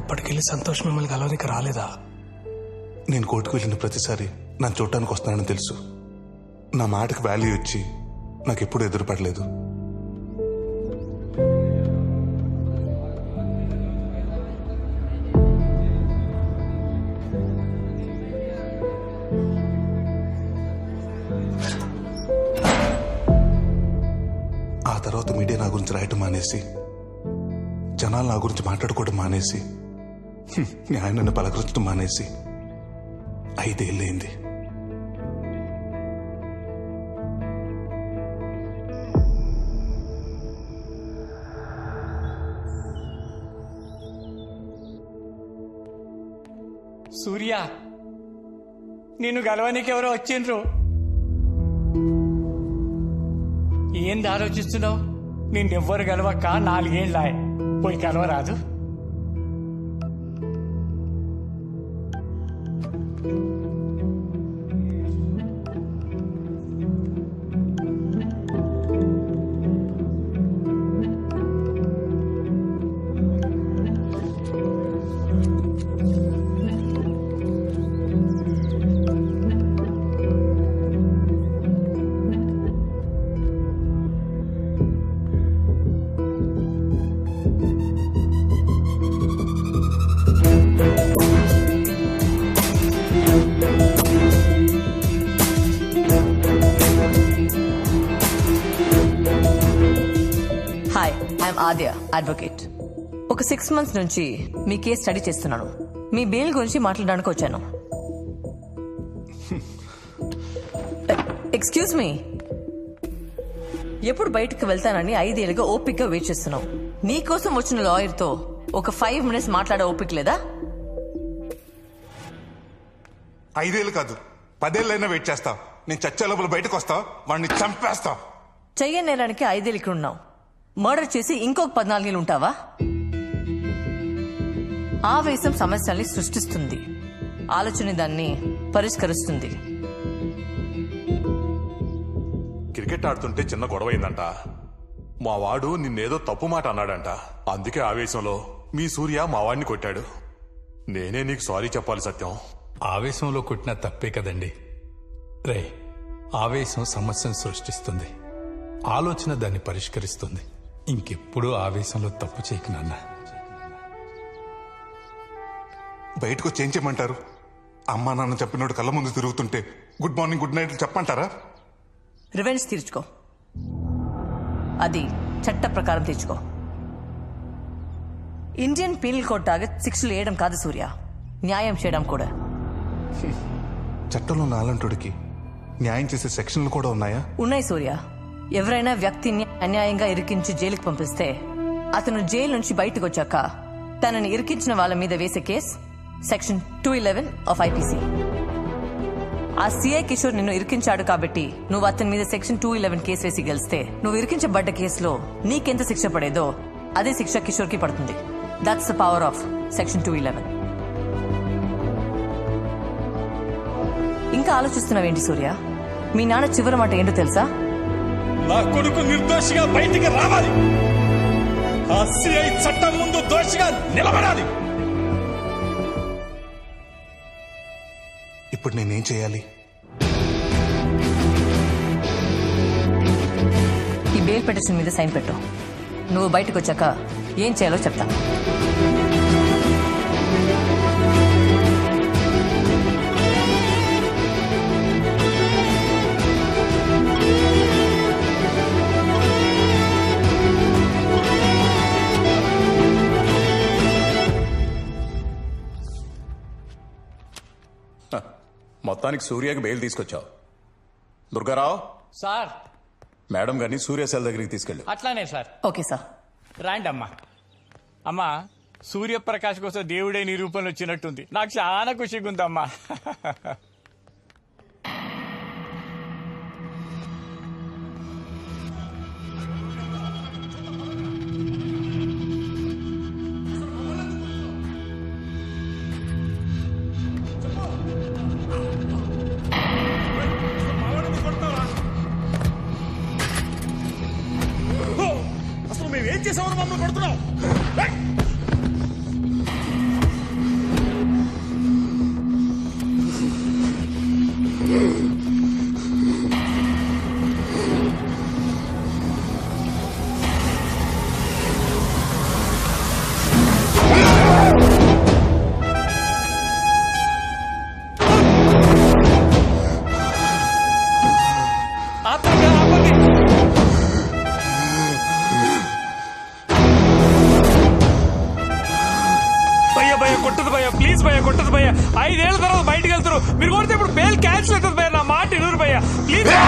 అప్పటికెళ్ళి సంతోష్ మిమ్మల్ని కలవనికి రాలేదా? నేను కోర్టుకు వెళ్ళిన ప్రతిసారి నన్ను చూడటానికి వస్తానని తెలుసు. నా మాటకు వాల్యూ ఇచ్చి నాకు ఎప్పుడు ఎదురుపడలేదు. ఆ తర్వాత మీడియా నా గురించి రాయటం మానేసి, జనాలు నా గురించి మాట్లాడుకోవడం మానేసి, న్యాయం నన్ను పలకరించడం మానేసి 5 ఏళ్ళైంది. సూర్య, నిన్ను గెలవనికి ఎవరో వచ్చిండ్రు. ఏంది ఆలోచిస్తున్నావు? నిన్నెవ్వరు గెలవక 4 ఏళ్ళాయ. పోయి గెలవరాదు. ఆద్య, అడ్వకేట్. ఒక 6 months నుంచి మీ కేసు స్టడీ చేస్తున్నాను. మీ బెయిల్ గురించి మాట్లాడడానికి వచ్చాను. ఎక్స్క్యూజ్ మీ, ఎప్పుడు బయటకు వెళ్తానని 5 ఏళ్ళుగా ఓపిక్గా వెయిట్ చేస్తున్నావు. నీకోసం వచ్చిన లాయర్తో ఒక 5 minutes మాట్లాడే ఓపిక లేదా? 5 ఏళ్ళు కాదు, 10 ఏళ్ళైనా వెయిట్ చేస్తా. నేను చచ్చే లోపల బయటకు వస్తా, వాడిని చంపేస్తా. చెయ్యని నేరానికి 5 ఏళ్ళు ఇక్కడ ఉన్నావు. మర్డర్ చేసి ఇంకొక 14 ఏళ్ళు ఉంటావా? ఆవేశం సమస్యల్ని సృష్టిస్తుంది, ఆలోచన దాన్ని పరిష్కరిస్తుంది. క్రికెట్ ఆడుతుంటే చిన్న గొడవ అయిందంట. మా వాడు నిన్నేదో తప్పు మాట అన్నాడంట. అందుకే ఆవేశంలో మీ సూర్య మా వాడిని కొట్టాడు. నేనే నీకు సారీ చెప్పాలి సత్యం. ఆవేశంలో కొట్టిన తప్పే కదండి. రే, ఆవేశం సమస్యను సృష్టిస్తుంది, ఆలోచన దాన్ని పరిష్కరిస్తుంది. ఇంకెప్పుడు ఆవేశంలో తప్పు చేయకు నాన్న. బయటకు వచ్చి ఏం చేయమంటారు? అమ్మా నాన్న చెప్పినోడు కళ్ళ ముందు తిరుగుతుంటే గుడ్ మార్నింగ్ గుడ్ నైట్ చెప్పంటారా? రివెంజ్ తీర్చుకో, అది చట్ట ప్రకారం తీర్చుకో. ఇండియన్ పీనల్ కోడ్ టార్గెట్ శిక్షలు వేయడం కాదు సూర్య, న్యాయం చేయడం కూడా. చట్టంలో నాలంటుడికి న్యాయం చేసే సెక్షన్లు కూడా ఉన్నాయా? ఉన్నాయి సూర్య. ఎవరైనా వ్యక్తిని అన్యాయంగా ఇరికించి జైలుకి పంపిస్తే అతను జైలు నుంచి బయటకు వచ్చాక తనని ఇరికించిన వాళ్ళ మీద వేసే కేసు సెక్షన్ 211 ఆఫ్ IPC. ఆ సిఐ కిషోర్ నిన్ను ఇరికించాడు కాబట్టి నువ్వు అతని మీద సెక్షన్ 211 కేసు వేసి గెలిస్తే నువ్వు ఇరికించబడ్డ కేసులో నీకెంత శిక్ష పడేదో అదే శిక్ష కిషోర్ కి పడుతుంది. That's the power of section 211. ఇంకా ఆలోచిస్తున్నావేంటి సూర్య? మీ నాన్న చివరి మాట ఏంటో తెలుసా? నా కొడుకు నిర్దోషిగా బయటికి రావాలి, ఆ సిఐ చట్టం ముందు దోషిగా నిలబడాలి. ఇప్పుడు నేనేం చేయాలి? ఈ బెయిల్ పిటిషన్ మీద సైన్ పెట్టు. నువ్వు బయటకు వచ్చాక ఏం చేయాలో చెప్తా. మొత్తానికి సూర్యకి బెయిల్ తీసుకొచ్చావు. దుర్గారావు సార్, మేడం గారిని సూర్య సెల్ దగ్గరికి తీసుకెళ్ళు. అట్లానే సార్. Okay sir. రాండి అమ్మా. అమ్మా, సూర్యప్రకాష్ కోసం దేవుడే నిరూపణలు వచ్చినట్టుంది. నాకు చాలా ఖుషిగా ఉందమ్మా. అసలు మేమేం చేసామని మమ్మల్ని కొడుతున్నావు? భయ కొట్టదు భయ, ప్లీజ్ భయ కొట్టదు భయ. 5 ఏళ్ల తర్వాత బయటకు వెళ్తారు, మీరు కొడితే ఇప్పుడు బెయిల్ క్యాన్సిల్ అవుతుంది భయ. నా మాట ఇరువురు భయ, ప్లీజ్ భయ.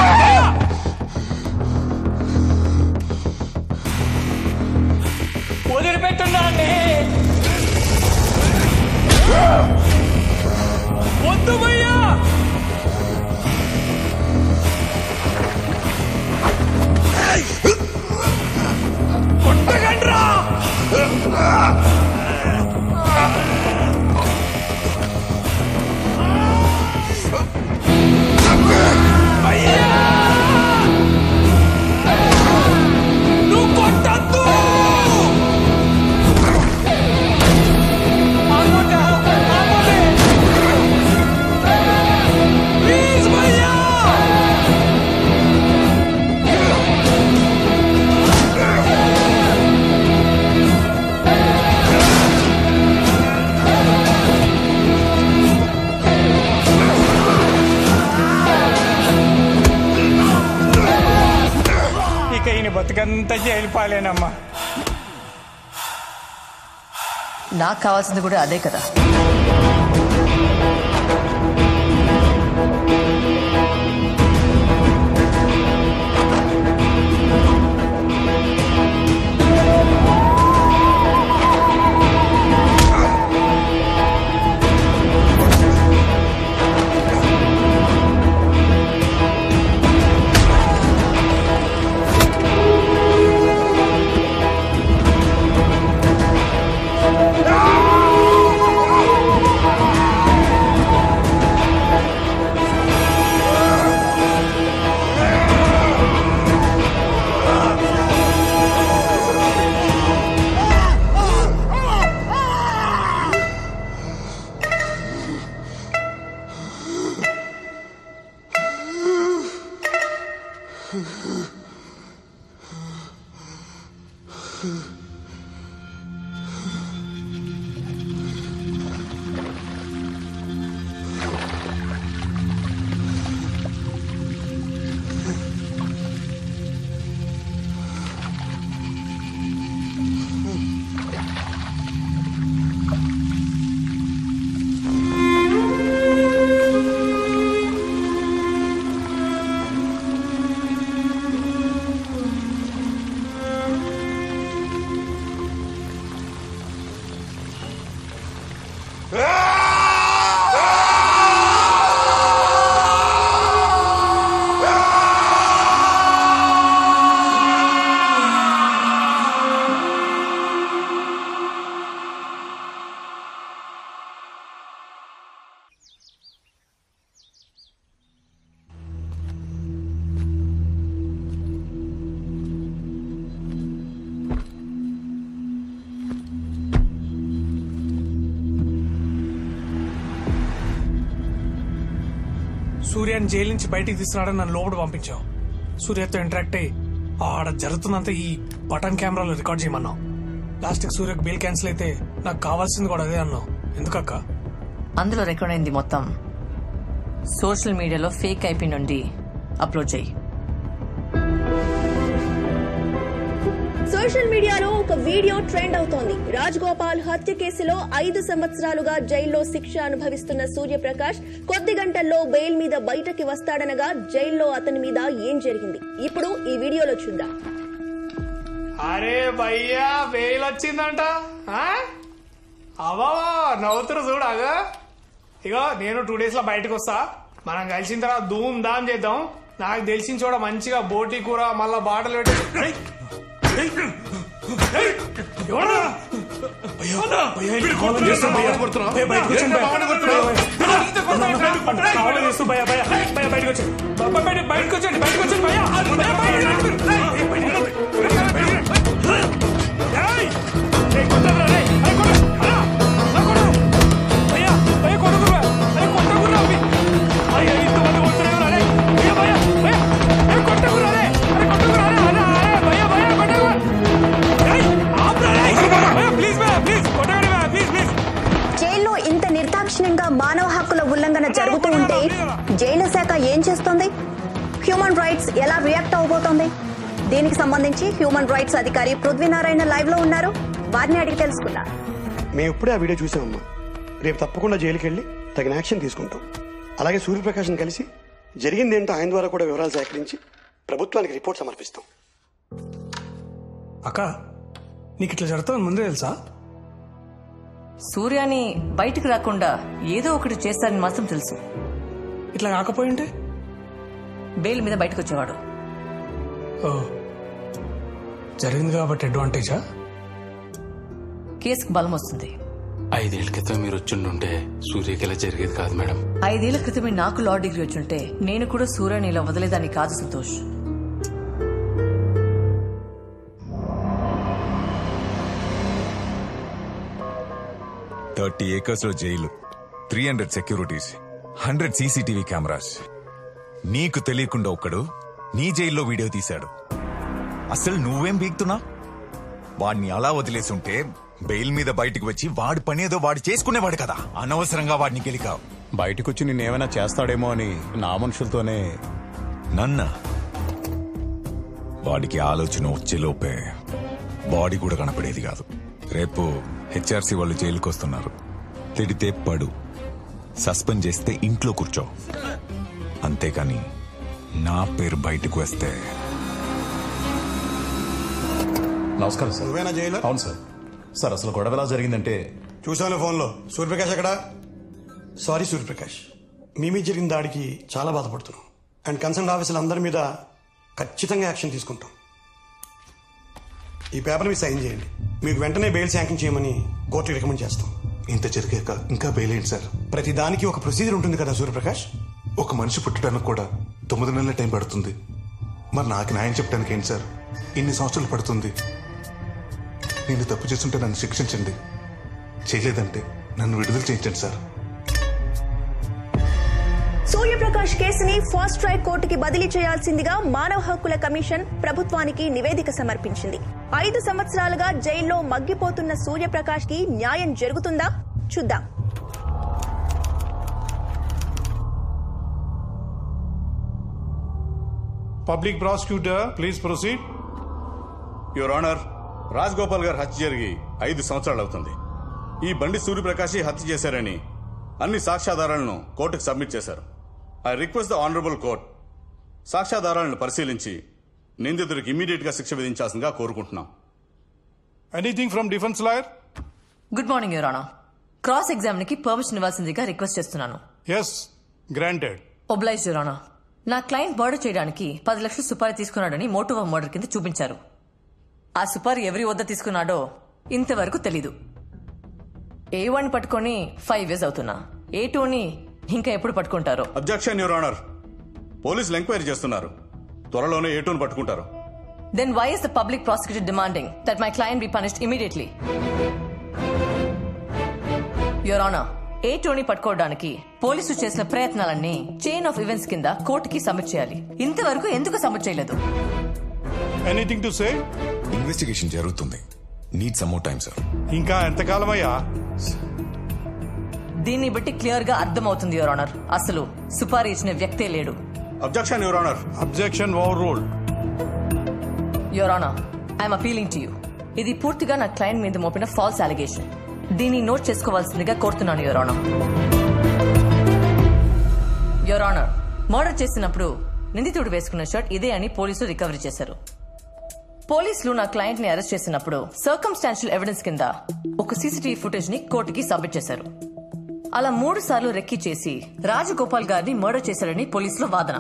వదిలిపెట్టున్నా అండి, వద్దు భయ్యా. కొట్టగండ్రా. నువ్వు కొట్టద్దు. ప్లీజ్ భయ్యా. ఇక ఈయన బతుకంతా జైలుపాలేనమ్మా. నాకు కావాల్సింది కూడా అదే కదా. సూర్యాన్ని జైలు నుంచి బయటికి తీస్తున్నాడని నన్ను లోపల పంపించావు. సూర్యతో ఇంటరాక్ట్ అయ్యి ఆడ జరుగుతుందంతా ఈ బటన్ కెమెరాలో రికార్డ్ చేయమన్నావు. లాస్ట్కి సూర్యకు బెయిల్ క్యాన్సిల్ అయితే నాకు కావాల్సింది కూడా అదే అన్నావు. ఎందుకక్క? అందులో రికార్డ్ అయింది మొత్తం సోషల్ మీడియాలో ఫేక్ ఐపీ నుండి అప్లోడ్ చేయి. సోషల్ మీడియాలో ఒక వీడియో ట్రెండ్ అవుతోంది. రాజ్ గోపాల్ హత్య కేసులో 5 సంవత్సరాలుగా జైల్లో శిక్ష అనుభవిస్తున్న సూర్యప్రకాష్ కొద్ది గంటల్లో బెయిల్ మీద బయటకి వస్తాడనగా జైల్లో అతని మీద ఏం జరిగింది ఇప్పుడు ఈ వీడియోలో చూద్దాం. అరే భయ్యా బెయిల్ వచ్చిందంట. అవా నవ్వుతురు చూడాగా. ఇగో నేను 2 days లో బయటకు వస్తా. మనం కలిసిన తర్వాత ధూమ్ ధామ్ చేద్దాం. నాకు తెలిసిన చోట మంచిగా బోటి కూర మళ్ళా బాటలు పెట్టి జైల్లో ఇంత నిర్దాక్షిణ్యంగా మానవ హక్కుల ఉల్లంఘన జరుగుతూ ఉంటే జైలు శాఖ ఏం చేస్తోంది? హ్యూమన్ రైట్స్ ఎలా రియాక్ట్ అవబోతోంది? దీనికి సంబంధించి హ్యూమన్ రైట్స్ అధికారి పృథ్వీనారాయణ లైవ్ లో ఉన్నారు. వారిని అడిగి తెలుసుకున్నారు. మేము ఇప్పుడే ఆ వీడియో చూసామమ్మా. రేపు తప్పకుండా జైలుకి వెళ్ళి తగిన యాక్షన్ తీసుకుంటాం. అలాగే సూర్యప్రకాష్ని కలిసి జరిగిందేంటో ఆయన ద్వారా కూడా వివరాలు సేకరించి ప్రభుత్వానికి రిపోర్ట్ సమర్పిస్తాం. అక్క నీకు ఇట్లా జరుగుతుందని ముందే తెలుసా? సూర్యాని బయటికి రాకుండా ఏదో ఒకటి చేస్తారని మాత్రం తెలుసు. ఇట్లా కాకపోయింటే బెయిల్ మీద బయటకు వచ్చేవాడు. ఓ, జరిగింది కాబట్టి అడ్వాంటేజా? కేసుకు బలం వస్తుంది. 5 ఏళ్ల క్రితం మీరు వచ్చిండుంటే సూర్యకి ఇలా జరిగేది కాదు మేడం. 5 ఏళ్ల క్రితమే నాకు లా డిగ్రీ వచ్చుంటే నేను కూడా సూర్యని ఇలా వదిలేదాన్ని కాదు సంతోష్. $30 acres లో జైలు, 300 సెక్యూరిటీస్, 100 CCTV కెమెరాస్. నీకు తెలియకుండా ఒక్కడు నీ జైల్లో వీడియో తీశాడు. అసలు నువ్వేం బీగుతున్నా? వాడిని అలా వదిలేసి ఉంటే బెయిల్ మీద బయటకు వచ్చి వాడి పనేదో వాడు చేసుకునేవాడు కదా. అనవసరంగా వాడిని గెలికావు. బయటకు వచ్చి నిన్నేమైనా చేస్తాడేమో అని నా మనుషులతోనే. నన్న వాడికి ఆలోచన వచ్చేలోపే బాడీ కూడా కనపడేది కాదు. రేపు HRC వాళ్ళు జైలుకి వస్తున్నారు. తిడితే పడు, సస్పెండ్ చేస్తే ఇంట్లో కూర్చో. అంతేకాని నా పేరు బయటకు వస్తే. నమస్కారం సార్. నువ్వేనా జైలు? అవును సార్. సార్ అసలు గొడవ ఎలా జరిగిందంటే చూసాను ఫోన్లో. సూర్యప్రకాష్ ఎక్కడా? సారీ సూర్యప్రకాష్, మీ మీద జరిగిన దాడికి చాలా బాధపడుతున్నాం. అండ్ కన్సర్న్ ఆఫీసులు అందరి మీద ఖచ్చితంగా యాక్షన్ తీసుకుంటాం. ఈ పేపర్ మీద సైన్ చేయండి. మీకు వెంటనే బెయిల్ శాంక్షన్ చేయమని కోర్టుకి రికమెండ్ చేస్తాం. ఇంత జరిగాక ఇంకా బెయిల్ ఏంటి సార్? ప్రతి దానికి ఒక ప్రొసీజర్ ఉంటుంది కదా సూర్యప్రకాష్. ఒక మనిషి పుట్టడానికి కూడా 9 నెలల టైం పడుతుంది. మరి నాకు న్యాయం చెప్పడానికి ఏంటి సార్ ఇన్ని సంవత్సరాలు పడుతుంది? నేను తప్పు చేస్తుంటే నన్ను శిక్షించండి, చేయలేదంటే నన్ను విడుదల చేయించండి సార్. సూర్యప్రకాష్ కేసుని ఫాస్ట్ ట్రాక్ కోర్టుకి బదిలీ చేయాల్సిందిగా మానవ హక్కుల కమిషన్ ప్రభుత్వానికి నివేదిక సమర్పించింది. 5 సంవత్సరాలుగా జైల్లో మగ్గిపోతున్న సూర్యప్రకాష్ కి న్యాయం జరుగుతుందా? చూద్దాం. Public prosecutor please proceed. Your honour, Rajagopal గారు హత్య జరిగి 5 సంవత్సరాలు అవుతుంది. ఈ బండి సూర్యప్రకాష్ హత్య చేశారని అన్ని సాక్ష్యాధారాలను కోర్టుకు సబ్మిట్ చేశారు. I request the honourable court సాక్ష్యాధారాలను పరిశీలించి నిందితుడికి ఇమ్మీడియట్ గా శిక్ష విధించాల్సిందిగా కోరుకుంటున్నాం. Anything from defence lawyer? Good morning your honour. Cross examine కి పర్మిషన్ ఇవ్వాల్సిందిగా రిక్వెస్ట్ చేస్తున్నాను. Yes, granted. Oblige your honour. నా క్లయింట్ మర్డర్ చేయడానికి 10 లక్షలు సుపారీ తీసుకున్నాడని మోటివ్ ఆఫ్ మర్డర్ కింద చూపించారు. ఆ సుపారీ ఎవరి వద్ద తీసుకున్నాడో ఇంతవరకు తెలీదు. A1 పట్టుకొని 5 years అవుతున్నా. A2ని ఇంకా ఎప్పుడు పట్టుకుంటారో? Objection your honour. పోలీసులు ఎంక్వైరీ చేస్తున్నారు. త్వరలోనే A2ని పట్టుకుంటారు. Then why is the public prosecutor demanding that my client be punished immediately? Your Honor, A2ని పట్టుకోవడానికి పోలీసులు చేసిన ప్రయత్నాలన్నీ చైన్ ఆఫ్ ఈవెంట్స్ కింద కోర్టుకి సబ్మిట్ చేయాలి. ఇంతవరకు ఎందుకు సబ్మిట్ చేయలేదు? Anything to say? ఇన్వెస్టిగేషన్ జరుగుతుంది. Need some more time sir. ఇంకా ఎంతకాలమయ్యా? దీన్ని బట్టి క్లియర్ గా అర్థమవుతుంది యువర్ ఆనర్, అసలు సుపారీ ఇచ్చిన వ్యక్తే లేడు. Objection your honour. Objection over ruled. Your honour, I'm appealing to you. ఇది పూర్తిగా నా క్లయింట్ మీద మోపిన ఫాల్స్ అలిగేషన్. దీన్ని నోట్ చేసుకోవాల్సిందిగా కోరుతున్నాను your honour. Your honour, murder చేసినప్పుడు నిందితుడు వేసుకున్న షర్ట్ ఇదే అని పోలీసులు రికవరీ చేశారు. పోలీసులు నా క్లయింట్ ని అరెస్ట్ చేసినప్పుడు సర్కమ్స్టాన్షియల్ ఎవిడెన్స్ కింద ఒక CCTV ఫుటేజ్ ని కోర్టుకి సబ్మిట్ చేశారు. అలా 3 సార్లు రెక్కి చేసి రాజగోపాల్ గారిని మర్డర్ చేశారని పోలీసుల వాదన.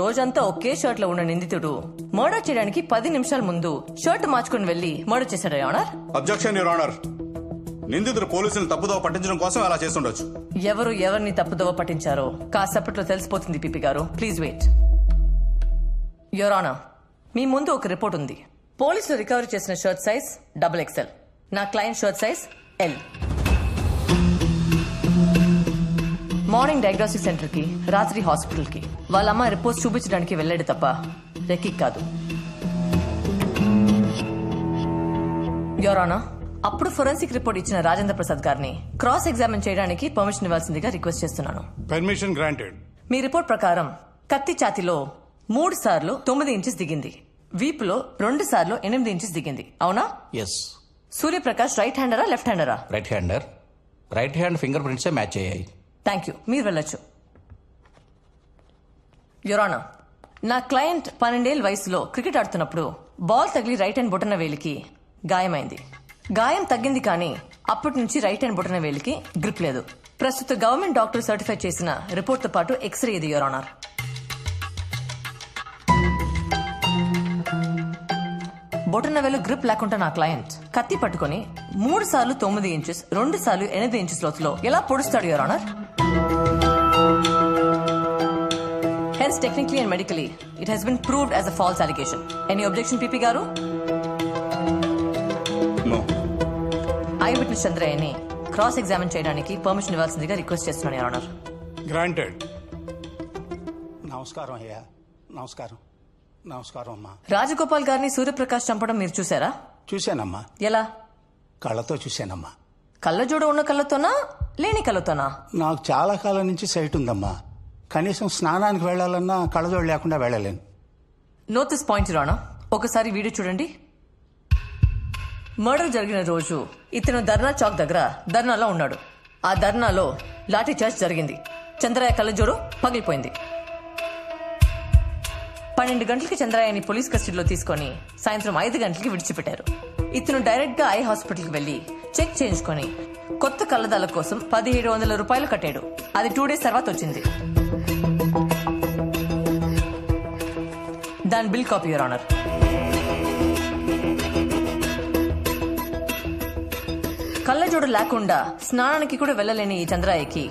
రోజంతా ఒకే షర్ట్ లో ఉన్న నిందితుడు మర్డర్ చేయడానికి 10 నిమిషాల ముందు షర్ట్ మార్చుకుని వెళ్లి మర్డర్ చేశాడు your honour. Objection your honour. నిందితుడు పోలీసులను తప్పుదోవ పట్టించడం కోసం అలా చేస్తుండొచ్చు. ఎవరు ఎవరిని తప్పుదోవ పట్టించారో కాసేపట్లో తెలిసిపోతుంది పిపి గారు. Please wait. యువర్ ఆనర్, మీ ముందు ఒక రిపోర్ట్ ఉంది. పోలీసులు రికవరీ చేసిన షర్ట్ సైజ్ XXL. నా client shirt size L. Morning diagnostic centre కి, రాత్రి హాస్పిటల్ కి వాళ్ళ అమ్మ రిపోర్ట్స్ చూపించడానికి వెళ్ళాడు తప్ప రెక్కి కాదు. యువర్ ఆనర్, అప్పుడు ఫోరెన్సిక్ రిపోర్ట్ ఇచ్చిన రాజేంద్ర ప్రసాద్ గారిని క్రాస్ ఎగ్జామిన్ చేయడానికి పర్మిషన్ ఇవ్వాల్సిందిగా రిక్వెస్ట్ చేస్తున్నాను. Permission granted. మీ రిపోర్ట్ ప్రకారం కత్తి ఛాతిలో 3 సార్లు 9 ఇంచెస్ దిగింది, వీపులో 2 సార్లు 8 ఇంచెస్ దిగింది, అవునా? ఎస్. సూర్యప్రకాష్ రైట్ హ్యాండరా లెఫ్ట్ హ్యాండరా? Right hander. Right hand finger ప్రింట్సే మ్యాచ్ అయ్యాయి. థ్యాంక్ యూ, మీరు వెళ్ళొచ్చు. యురానా, నా క్లయింట్ 12 ఏళ్ల వయసులో క్రికెట్ ఆడుతున్నప్పుడు బాల్ తగిలి రైట్ హ్యాండ్ బొటన వేలికి గాయమైంది. గాయం తగ్గింది, కానీ అప్పటి నుంచి రైట్ హ్యాండ్ బొటన వేలికి గ్రిప్ లేదు. ప్రస్తుత గవర్నమెంట్ డాక్టర్ సర్టిఫై చేసిన రిపోర్ట్ తో పాటు ఎక్స్రే ఇది యురానర్. బొటన వేలు గ్రిప్ లేకుండా నా క్లయింట్ కత్తి పట్టుకుని 3 సార్లు 9 ఇంచెస్ 2 సార్లు 8 ఇంచెస్ లోతులో ఎలా పొడుస్తాడు యురానర్? Hence, technically and medically, it has been proved as a false allegation. Any objection, PP Garu? No. Eyewitness Chandrayani cross-examine చేయడానికి పర్మిషన్ ఇవ్వాల్సిందిగా రిక్వెస్ట్ చేస్తున్నాను, యువర్ ఆనర్. గ్రాంటెడ్. నమస్కారం అయ్యా. నమస్కారం. నమస్కారం అమ్మా. రాజగోపాల్ గారిని సూర్యప్రకాష్ చంపడం మీరు చూసారా? చూశానమ్మా. ఎలా? కళ్ళతో చూశానమ్మా. కళ్ళజోడు ఉన్న కళ్ళతోనా లేని కళ్ళతోనా? నాకు చాలా కాలం నుంచి సైట్ ఉందమ్మా. కనీసం స్నానానికి వెళ్లాలన్నా కళ్ళజోడు లేకుండా వెళ్ళలేను. Note this point your honour. ఒకసారి వీడియో చూడండి. మర్డర్ జరిగిన రోజు ఇతను ధర్నా చౌక్ దగ్గర ధర్నాలో ఉన్నాడు. ఆ ధర్నాలో లాఠీ చార్జ్ జరిగింది. చంద్రయ్య కళ్ళజోడు పగిలిపోయింది. 12 గంటలకి చంద్రయ్యని పోలీస్ కస్టడీలో తీసుకుని సాయంత్రం 5 గంటలకి విడిచిపెట్టారు. ఇతను డైరెక్ట్ గా ఐ హాస్పిటల్కి వెళ్లి చెక్ చేయించుకుని కొత్త కళ్ళదాల కోసం 1700 రూపాయలు కట్టాడు. అది 2 డేస్ తర్వాత వచ్చింది. దాని బిల్ కాపీ, యువర్ ఆనర్. కళ్ళజోడు లేకుండా స్నానానికి కూడా వెళ్లలేని ఈ చంద్రయ్యకి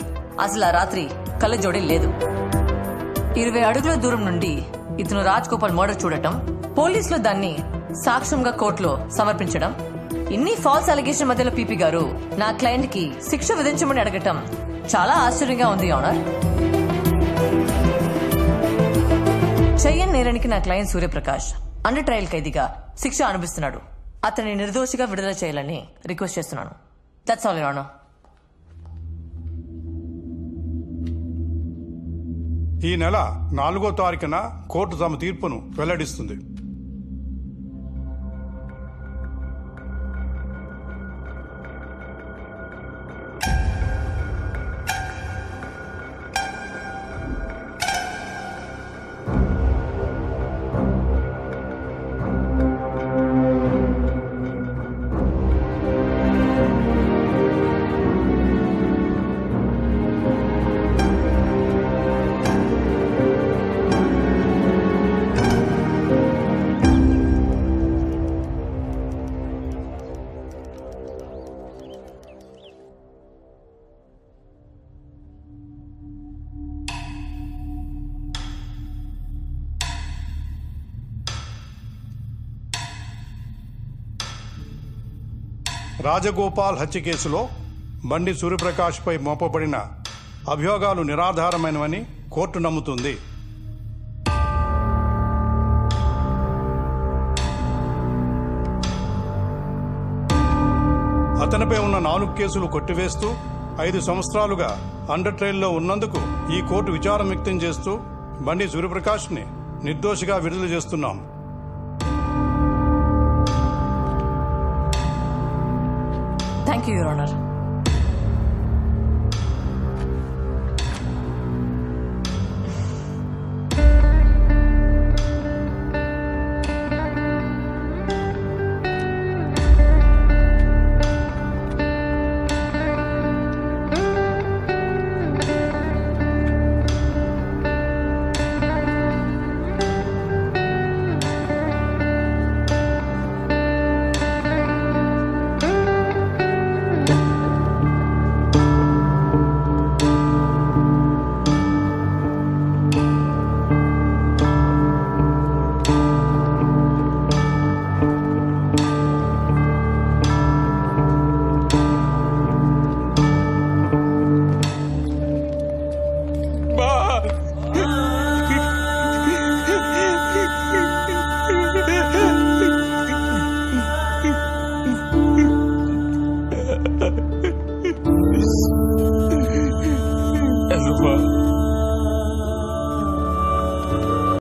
అసలు ఆ రాత్రి కళ్ళజోడే లేదు. 20 అడుగుల దూరం నుండి ఇతను రాజ్ గోపాల్ మర్డర్ చూడటం, పోలీసులు దాన్ని సాక్ష్యంగా కోర్టులో సమర్పించడం, ఇన్ని ఫాల్స్ అలిగేషన్ మధ్యలో పీపీ గారు నా క్లయింట్ కి శిక్ష విధించమని అడగటం చాలా ఆశ్చర్యంగా ఉంది, ఆనర్. చెయ్యని నేరానికి నా క్లయింట్ సూర్యప్రకాష్ అండర్ ట్రయల్ ఖైదీగా శిక్ష అనుభవిస్తున్నాడు. అతన్ని నిర్దోషిగా విడుదల చేయాలని రిక్వెస్ట్ చేస్తున్నాను. That's all, your honour. ఈ నెల 4వ తారీఖున కోర్టు తమ తీర్పును వెల్లడిస్తుంది. రాజగోపాల్ హత్య కేసులో బండి సూర్యప్రకాష్పై మోపబడిన అభియోగాలు నిరాధారమైనవని కోర్టు నమ్ముతుంది. అతనిపై ఉన్న 4 కేసులు కొట్టివేస్తూ 5 సంవత్సరాలుగా అండర్ ట్రయల్లో ఉన్నందుకు ఈ కోర్టు విచారం వ్యక్తం చేస్తూ బండి సూర్యప్రకాష్ని నిర్దోషిగా విడుదల చేస్తున్నాం. Thank you, your honour.